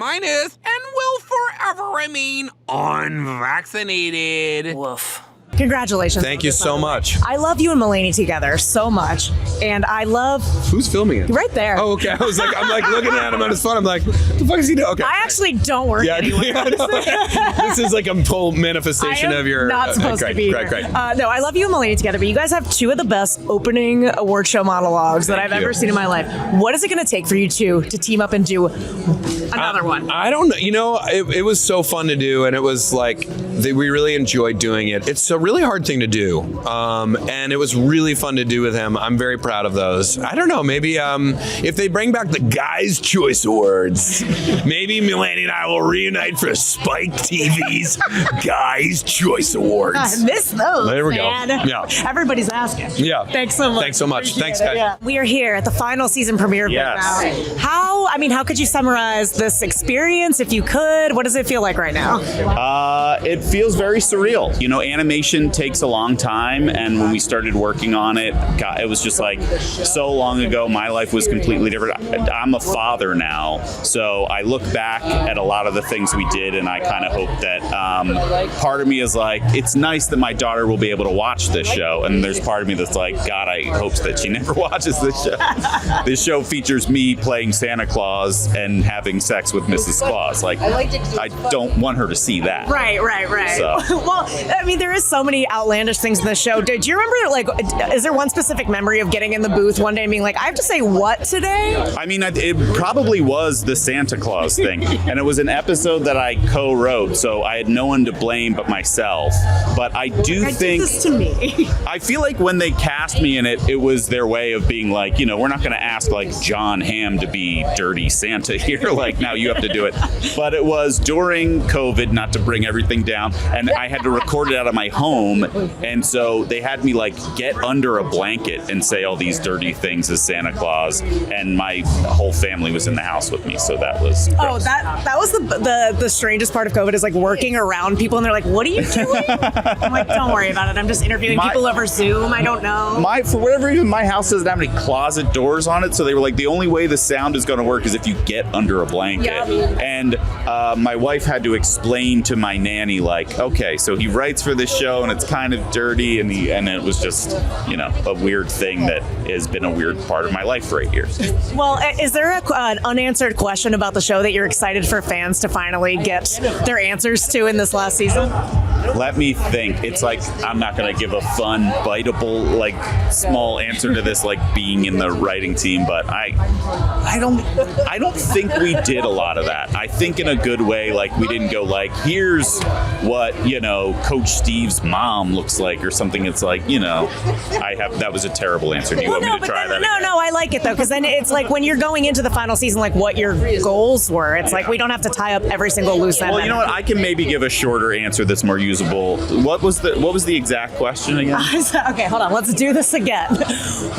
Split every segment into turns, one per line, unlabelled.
minus and will forever remain unvaccinated.
Woof.
Congratulations.
Thank you so much.
I love you and Mulaney together so much. And I love...
Who's filming it?
Right there.
Oh, okay. I'm like looking at him on his phone. I'm like, what the fuck is he doing? Okay.
I actually don't work anywhere.
Yeah, I know. This is like a full manifestation of your...
not supposed to be
great.
No, I love you and Mulaney together, but you guys have two of the best opening award show monologues that I've ever seen in my life. What is it going to take for you two to team up and do another one?
I don't know. You know, it was so fun to do, and it was like, we really enjoyed doing it. It's a really hard thing to do, and it was really fun to do with him. I'm very proud of those. I don't know, maybe if they bring back the Guys' Choice Awards, maybe Mulaney and I will reunite for Spike TV's Guys' Choice Awards.
I miss those.
There we
man.
go. Yeah.
Everybody's asking.
Yeah.
Thanks so much.
Thanks, guys.
Yeah. We are here at the final season premiere of Big Mouth. How could you summarize this experience if you could? What does it feel like right now?
It feels very surreal. You know, animation takes a long time, and when we started working on it, God, it was just like so long ago. My life was completely different. I'm a father now, so I look back at a lot of the things we did, and I kind of hope that part of me is like, it's nice that my daughter will be able to watch this show, and there's part of me that's like, God, I hope that she never watches this show. This show features me playing Santa Claus and having sex with Mrs. Claus. Like, I don't want her to see that.
Right.
So.
Well, I mean, there is so many outlandish things in the show. Do you remember, like, is there one specific memory of getting in the booth one day and being like, I have to say what today?
I mean, it probably was the Santa Claus thing. And it was an episode that I co-wrote, so I had no one to blame but myself. But I do think...
Did this to me.
I feel like when they cast me in it, it was their way of being like, you know, we're not going to ask, like, John Hamm to be Dirty Santa here. Like, now you have to do it. But it was during COVID, not to bring everything down, and I had to record it out of my home, and so they had me like get under a blanket and say all these dirty things as Santa Claus, and my whole family was in the house with me, so that was gross.
Oh, that was the strangest part of COVID, is like working around people, and they're like, what are you doing? I'm like, don't worry about it, I'm just interviewing people over Zoom. I don't know.
For whatever reason, my house doesn't have any closet doors on it, so they were like, the only way the sound is going to work is if you get under a blanket. And my wife had to explain to my nanny, like, okay, so he writes for this show and it's kind of dirty, and it was just, you know, a weird thing that has been a weird part of my life for 8 years.
Well, is there an unanswered question about the show that you're excited for fans to finally get their answers to in this last season?
Let me think. It's like, I'm not going to give a fun, biteable, like, small answer to this, like being in the writing team, but I don't think we did a lot of that. I think in a good way, like, we didn't go like, here's what, you know, Coach Steve's mom looks like or something. It's like, you know, that was a terrible answer. Do you want me to try that again?
No, I like it though, because then it's like when you're going into the final season, like what your goals were. It's like we don't have to tie up every single loose end.
Well, you know what? I can maybe give a shorter answer that's more usable. What was the exact question again?
Okay, hold on. Let's do this again.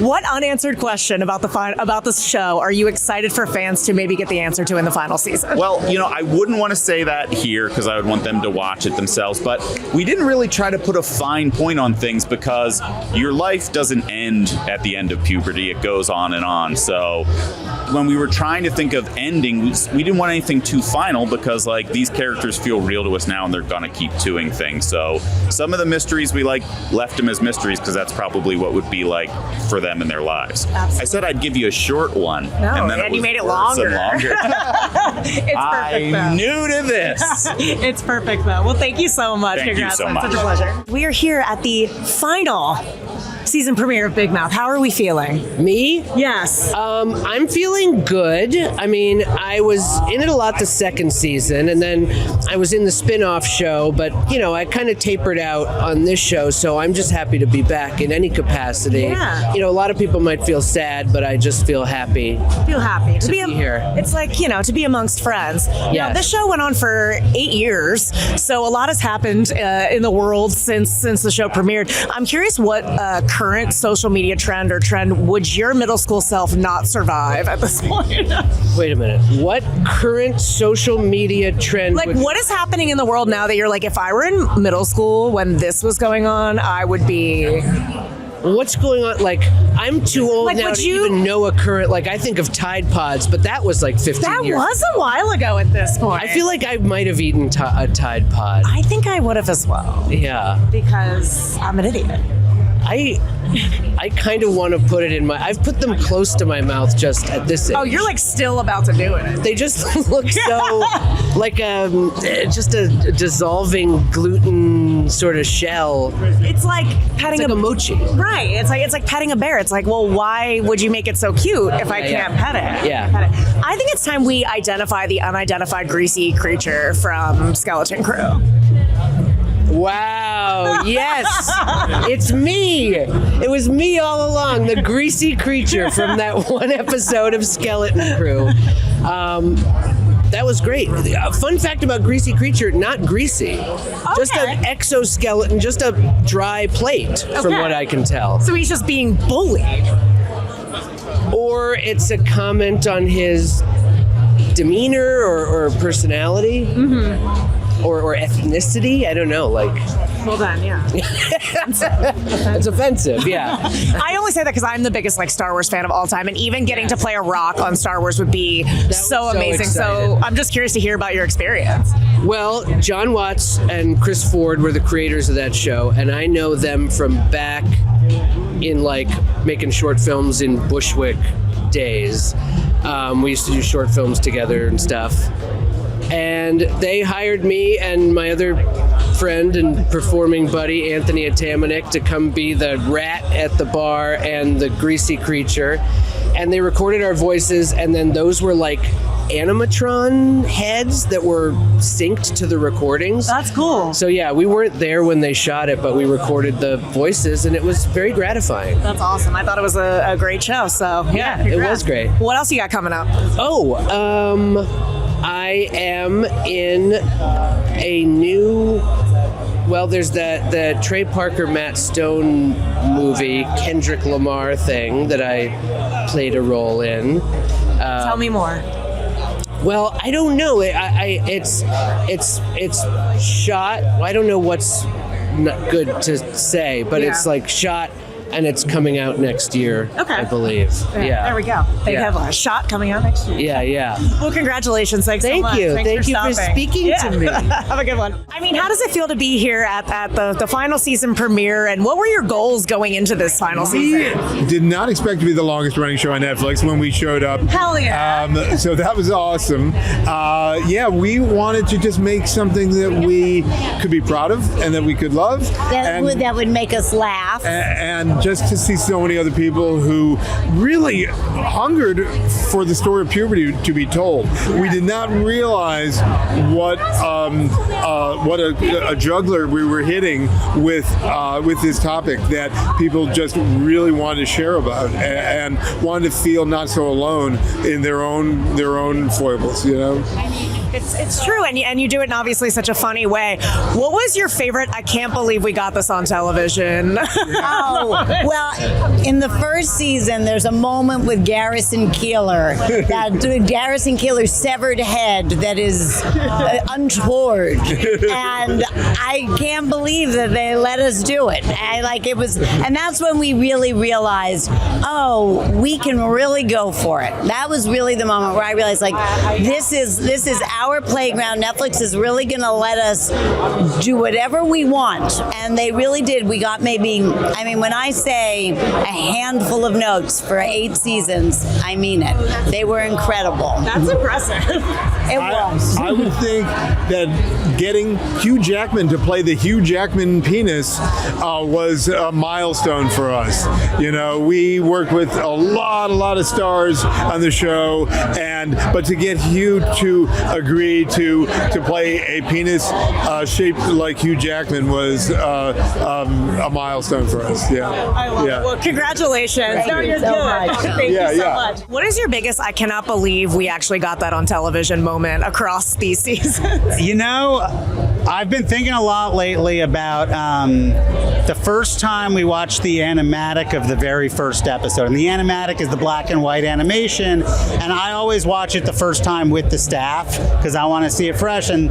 What unanswered question about this show are you excited for fans to maybe get the answer to in the final season?
Well, you know, I wouldn't want to say that here because I would want them to watch it themselves, but we didn't really try to put a fine point on things because your life doesn't end at the end of puberty. It goes on and on. So when we were trying to think of ending, we didn't want anything too final because, like, these characters feel real to us now and they're going to keep doing things. So some of the mysteries we left them as mysteries because that's probably what would be like for them in their lives.
Absolutely.
I said I'd give you a short one.
No, and you made it longer. It's perfect,
I'm new to this.
It's perfect, though. Well, thank you so much.
Thank
Congrats.
you so much.
Such a pleasure. We are here at the final season premiere of Big Mouth. How are we feeling?
Me?
Yes.
I'm feeling good. I mean, I was in it a lot the second season, and then I was in the spin-off show, but, you know, I kind of tapered out on this show, so I'm just happy to be back in any capacity.
Yeah.
You know, a lot of people might feel sad, but I just feel happy.
To
be here.
It's like, you know, to be amongst friends.
Yes.
Now, this show went on for 8 years, so a lot has happened in the world since the show premiered. I'm curious what current social media trend would your middle school self not survive at this point?
Wait a minute. What current social media trend?
Like, what is happening in the world now that you're like, if I were in middle school when this was going on, I would be
What's going on? Like, I'm too old
Like,
now
would
to
you-
even know a current. Like, I think of Tide Pods, but that was like 15
That
years.
was a while ago at this point.
I feel like I might have eaten a Tide Pod.
I think I would have as well,
Yeah.
because I'm an idiot.
I kind of want to put it in my. I've put them close to my mouth just at this age.
Oh, you're like still about to do it.
They just look so like just a dissolving gluten sort of shell.
It's like petting
It's like a mochi.
Right. It's like petting a bear. It's like, well, why would you make it so cute if I can't pet it?
Yeah.
Pet it. I think it's time we identify the unidentified greasy creature from Skeleton Crew.
Wow, yes, it's me. It was me all along, the greasy creature from that one episode of Skeleton Crew. That was great. Fun fact about greasy creature, not greasy. Just an exoskeleton, just a dry plate, from what I can tell.
So he's just being bullied.
Or it's a comment on his demeanor or personality. Or ethnicity. I don't know. Like,
Well done, yeah.
it's offensive. Yeah.
I only say that because I'm the biggest like Star Wars fan of all time, and even getting to play a rock on Star Wars would be so amazing.
excited.
So I'm just curious to hear about your experience.
Well, John Watts and Chris Ford were the creators of that show, and I know them from back in like making short films in Bushwick days. We used to do short films together and stuff. And they hired me and my other friend and performing buddy, Anthony Atamanik, to come be the rat at the bar and the greasy creature. And they recorded our voices, and then those were like animatron heads that were synced to the recordings.
That's cool.
So yeah, we weren't there when they shot it, but we recorded the voices, and it was very gratifying.
That's awesome. I thought it was a great show. So yeah,
It
congrats.
was great.
What else you got coming up?
I am in a new. Well, there's the Trey Parker, Matt Stone movie, Kendrick Lamar thing that I played a role in.
Tell me more.
Well, I don't know. It's shot. I don't know what's not good to say, but it's like shot. And it's coming out next year, I believe. Yeah.
There we go. Big headline. Shot coming out next year.
Yeah.
Well, congratulations. Thanks so much.
Thank you.
Thanks
Thank you for
stopping.
speaking to me.
Have a good one. I mean, how does it feel to be here at the final season premiere? And what were your goals going into this final season?
Did not expect to be the longest running show on Netflix when we showed up.
Hell yeah.
So that was awesome. We wanted to just make something that we could be proud of and that we could love.
That would make us laugh.
And just to see so many other people who really hungered for the story of puberty to be told. We did not realize what a juggler we were hitting with this topic that people just really wanted to share about and wanted to feel not so alone in their own foibles, you know.
It's true, and you do it in obviously such a funny way. What was your favorite? I can't believe we got this on television.
Well, in the first season, there's a moment with Garrison Keillor, that Garrison Keillor's severed head that is untoward, and I can't believe that they let us do it. And that's when we really realized, we can really go for it. That was really the moment where I realized, this is our playground. Netflix is really going to let us do whatever we want, and they really did. We got when I say a handful of notes for 8 seasons, I mean it. They were incredible.
That's impressive.
It was.
I would think that getting Hugh Jackman to play the Hugh Jackman penis was a milestone for us. You know, we worked with a lot of stars on the show, but to get Hugh to agree to play a penis shaped like Hugh Jackman was a milestone for us. Yeah.
I love it. Well, congratulations.
Thank you so much.
Thank you so much. What is your biggest, I cannot believe we actually got that on television moment across these seasons?
You know, I've been thinking a lot lately about the first time we watched the animatic of the very first episode. And the animatic is the black and white animation. And I always watch it the first time with the staff because I want to see it fresh. And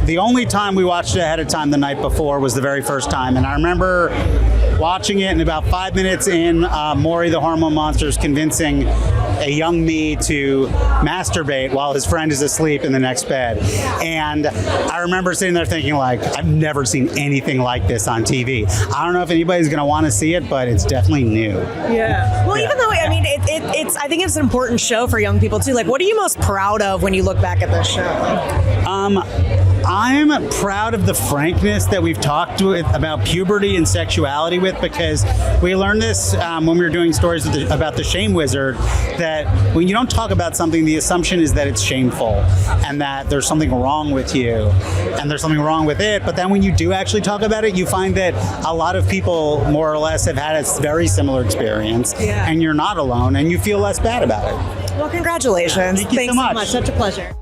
the only time we watched it ahead of time the night before was the very first time. And I remember watching it, and about 5 minutes in, Maury the Hormone Monster is convincing a young me to masturbate while his friend is asleep in the next bed. And I remember sitting there thinking, like, I've never seen anything like this on TV. I don't know if anybody's going to want to see it, but it's definitely new.
Yeah. Well, even though, I mean, it's I think it's an important show for young people too. Like, what are you most proud of when you look back at this show?
I'm proud of the frankness that we've talked about puberty and sexuality with, because we learned this when we were doing stories about the Shame Wizard, that when you don't talk about something, the assumption is that it's shameful and that there's something wrong with you and there's something wrong with it. But then when you do actually talk about it, you find that a lot of people more or less have had a very similar experience, and you're not alone and you feel less bad about it.
Well, congratulations.
Thank you
Thanks
so much.
Such a pleasure.